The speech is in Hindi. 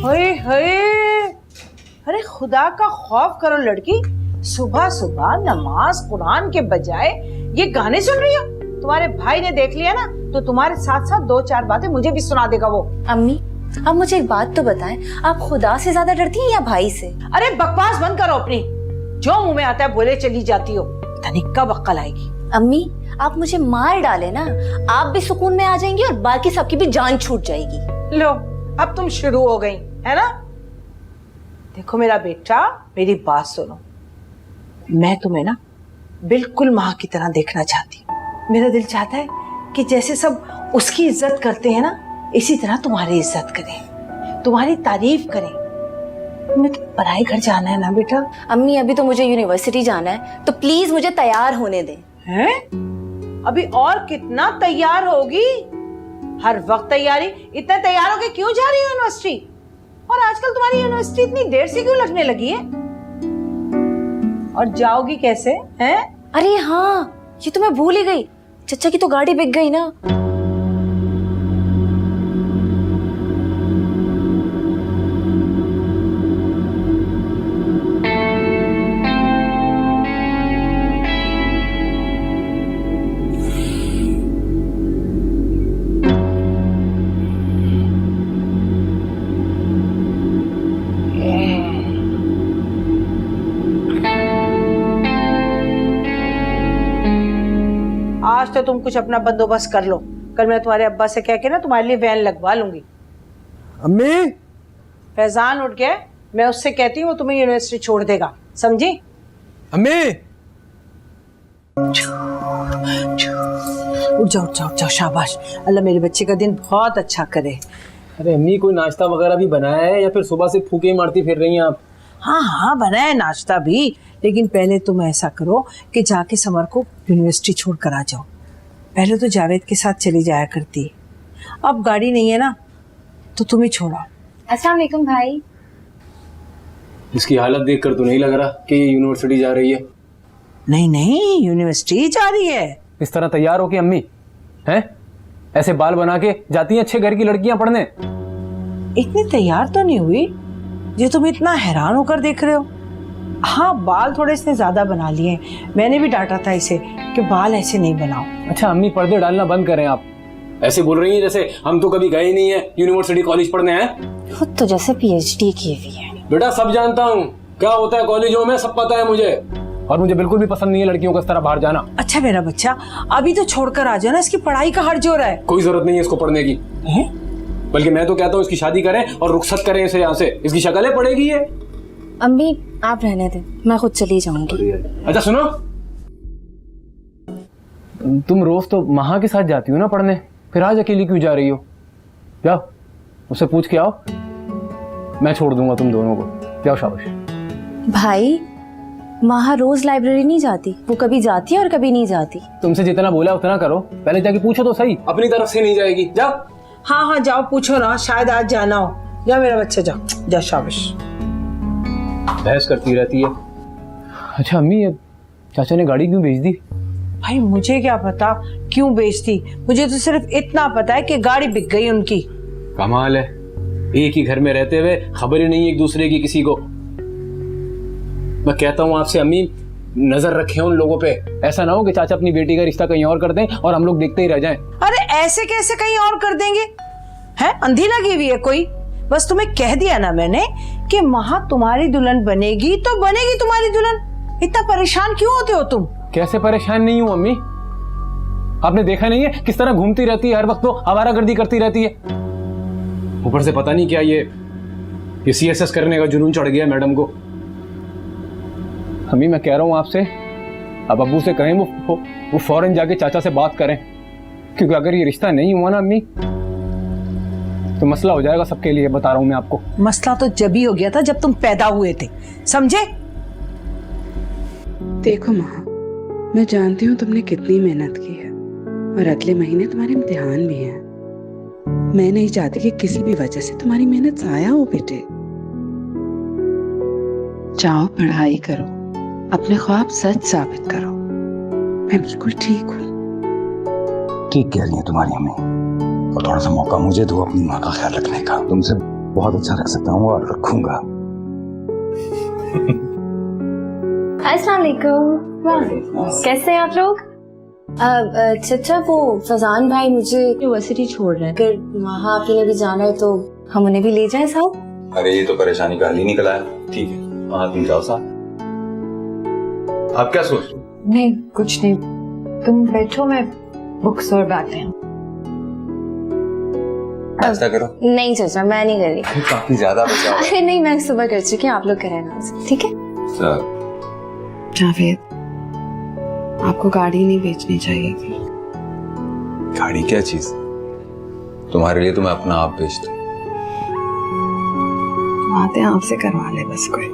हाय हाय, अरे खुदा का खौफ करो लड़की, सुबह सुबह नमाज कुरान के बजाय ये गाने सुन रही हो। तुम्हारे भाई ने देख लिया ना तो तुम्हारे साथ साथ दो चार बातें मुझे भी सुना देगा वो। अम्मी आप मुझे एक बात तो बताएं, आप खुदा से ज्यादा डरती हैं या भाई से? अरे बकवास बंद करो अपनी, जो मुंह में आता है बोले चली जाती हो, पता नहीं कब अक्ल आएगी। अम्मी आप मुझे मार डाले ना, आप भी सुकून में आ जाएंगी और बाकी सबकी भी जान छूट जाएगी। लो अब तुम शुरू हो गई है ना। देखो मेरा बेटा, मेरी बात सुनो, मैं तुम्हें ना बिल्कुल माँ की तरह देखना चाहती हूँ। मेरा दिल चाहता है कि जैसे सब उसकी इज्जत करते हैं ना, इसी तरह तुम्हारी इज्जत करें, तुम्हारी तारीफ करें। तुम्हें तो पढ़ाई घर जाना है ना बेटा। अम्मी अभी तो मुझे यूनिवर्सिटी जाना है, तो प्लीज मुझे तैयार होने दें। हैं? अभी और कितना तैयार होगी? हर वक्त तैयारी, इतना तैयार होके क्यों जा रही हो यूनिवर्सिटी? और आजकल तुम्हारी यूनिवर्सिटी इतनी देर से क्यों लगने लगी है? और जाओगी कैसे हैं? अरे हाँ, ये तो मैं भूल ही गई, चचा की तो गाड़ी बिक गई ना। आज तो तुम कुछ अपना बंदोबस्त कर लो, कल मैं तुम्हारे अब्बा से कह के ना तुम्हारे लिए वैन लगवा लूंगी। अम्मी फैजान उठ गया, मैं उससे कहती हूँ वो तुम्हें यूनिवर्सिटी छोड़ देगा, समझी? अम्मी उठ जाओ उठ जाओ उठ जाओ, शाबाश, अल्लाह मेरे बच्चे का दिन बहुत अच्छा करे। अरे अम्मी कोई नाश्ता वगैरह भी बनाया है या फिर सुबह से फूके मारती फिर रही हैं आप? हाँ हाँ बनाया नाश्ता भी, लेकिन पहले तुम ऐसा करो कि जाके समर को यूनिवर्सिटी छोड़ कर आ जाओ। पहले तो जावेद के साथ चली जाया करती, अब गाड़ी नहीं है ना तो तुम ही छोड़ो। अस्सलाम वालेकुम भाई। इसकी हालत देखकर तो नहीं लग रहा कि ये यूनिवर्सिटी जा रही है। नहीं नहीं, यूनिवर्सिटी जा रही है। इस तरह तैयार हो के अम्मी हैं? ऐसे बाल बना के जाती हैं अच्छे घर की लड़कियां पढ़ने? इतनी तैयार तो नहीं हुई जो तुम इतना हैरान होकर देख रहे हो। हाँ बाल थोड़े इसने ज्यादा बना लिए, मैंने भी डांटा था इसे कि बाल ऐसे नहीं बनाओ। अच्छा अम्मी पर्दे डालना बंद करें आप, ऐसे बोल रही हैं जैसे हम तो कभी गए नहीं है यूनिवर्सिटी कॉलेज पढ़ने हैं। खुद तो जैसे पीएचडी की हुई है। बेटा सब जानता हूँ क्या होता है कॉलेजों में, सब पता है मुझे, और मुझे बिल्कुल भी पसंद नहीं है लड़कियों को इस तरह बाहर जाना। अच्छा मेरा बच्चा अभी तो छोड़कर आ जाओ ना, इसकी पढ़ाई का हर्ज हो रहा है। कोई जरूरत नहीं है इसको पढ़ने की, बल्कि मैं तो कहता हूँ इसकी शादी करें और रुखसत करें इसे यहाँ से, इसकी शक्ल पड़ेगी ये। अम्मी आप रहने दें, मैं खुद चली जाऊंगी। अच्छा सुनो, तुम रोज तो महा के साथ जाती हो ना पढ़ने, फिर आज अकेली क्यों जा रही हो? जाओ उससे पूछ के आओ, मैं छोड़ दूंगा तुम दोनों को। जाओ शाबाश। भाई महा रोज लाइब्रेरी नहीं जाती, वो कभी जाती है और कभी नहीं जाती। तुमसे जितना बोला उतना करो, पहले जाके पूछो तो सही, अपनी तरफ से नहीं जाएगी। जाओ। हाँ हाँ जाओ पूछो ना, शायद आज जाना हो। जाओ मेरा बच्चा जाओ जाओ, शाबाश। बहस करती रहती है। अच्छा अम्मी चाचा ने गाड़ी क्यों बेच दी? भाई मुझे क्या पता क्यों बेचती, मुझे तो सिर्फ इतना पता है कि गाड़ी बिक गई उनकी। कमाल है, एक ही घर में रहते हुए खबर ही नहीं एक दूसरे की किसी को। मैं कहता हूँ आपसे अम्मी, नजर रखें उन लोगों पे, ऐसा ना हो कि चाचा अपनी बेटी का रिश्ता कहीं और कर दें और हम लोग देखते ही रह जाएं। अरे ऐसे कैसे कहीं और कर देंगे? है अंधी लगी हुई है कोई? बस तुम्हें कह दिया ना मैंने कि महा तुम्हारी दुल्हन बनेगी तो बनेगी तुम्हारी दुल्हन। इतना परेशान क्यों होते हो तुम? कैसे परेशान नहीं हूँ अम्मी, आपने देखा नहीं है किस तरह घूमती रहती है, हर वक्त तो आवारागर्दी करती रहती है। ऊपर से पता नहीं क्या ये सीएसएस करने का जुनून चढ़ गया मैडम को। अम्मी मैं कह रहा हूँ आपसे, अब अब्बू से कहें वो फौरन जाके चाचा से बात करें, क्योंकि अगर ये रिश्ता नहीं हुआ ना अम्मी तो मसला हो जाएगा सबके लिए। बता रहा हूँ मैं आपको, मसला तो जब ही हो गया था जब तुम पैदा हुए थे, समझे? देखो माँ, मैं जानती हूँ तुमने कितनी मेहनत की है और अगले महीने तुम्हारे इम्तिहान भी हैं। मैं नहीं चाहती कि किसी भी वजह से तुम्हारी मेहनत जाया हो बेटे। जाओ पढ़ाई करो, अपने ख्वाब सच साबित करो। मैं बिल्कुल ठीक हूँ। ठीक कह रही है तुम्हारी अम्मी, और थोड़ा सा मौका मुझे दो अपनी माँ का ख्याल रखने का। तुमसे बहुत अच्छा रख सकता हूँ और रखूंगा। अस्सलाम वालेकुम, कैसे हैं आप लोग? चचा वो फजान भाई मुझे यूनिवर्सिटी छोड़ रहे हैं, अगर वहाँ आपने भी जाना है तो हम उन्हें भी ले जाएं साहब। अरे ये तो परेशानी का हल ही निकला है। ठीक है, वहाँ तुम जाओ साथ। आप क्या सोच रहे हो? नहीं कुछ नहीं, तुम बैठो, मैं बुक्स और बैठते हैं। ऐसा करो। नहीं चचा, मैं नहीं कर रही। काफी ज्यादा बचा हुआ है। अरे नहीं, मैं सुबह कर चुकी हूँ, आप लोग करें ना, ठीक है? जावेद, आपको गाड़ी नहीं बेचनी चाहिए थी। गाड़ी क्या चीज? तुम्हारे लिए तो मैं अपना आप बेचता हूँ। बातें आपसे करवा ले बस कोई।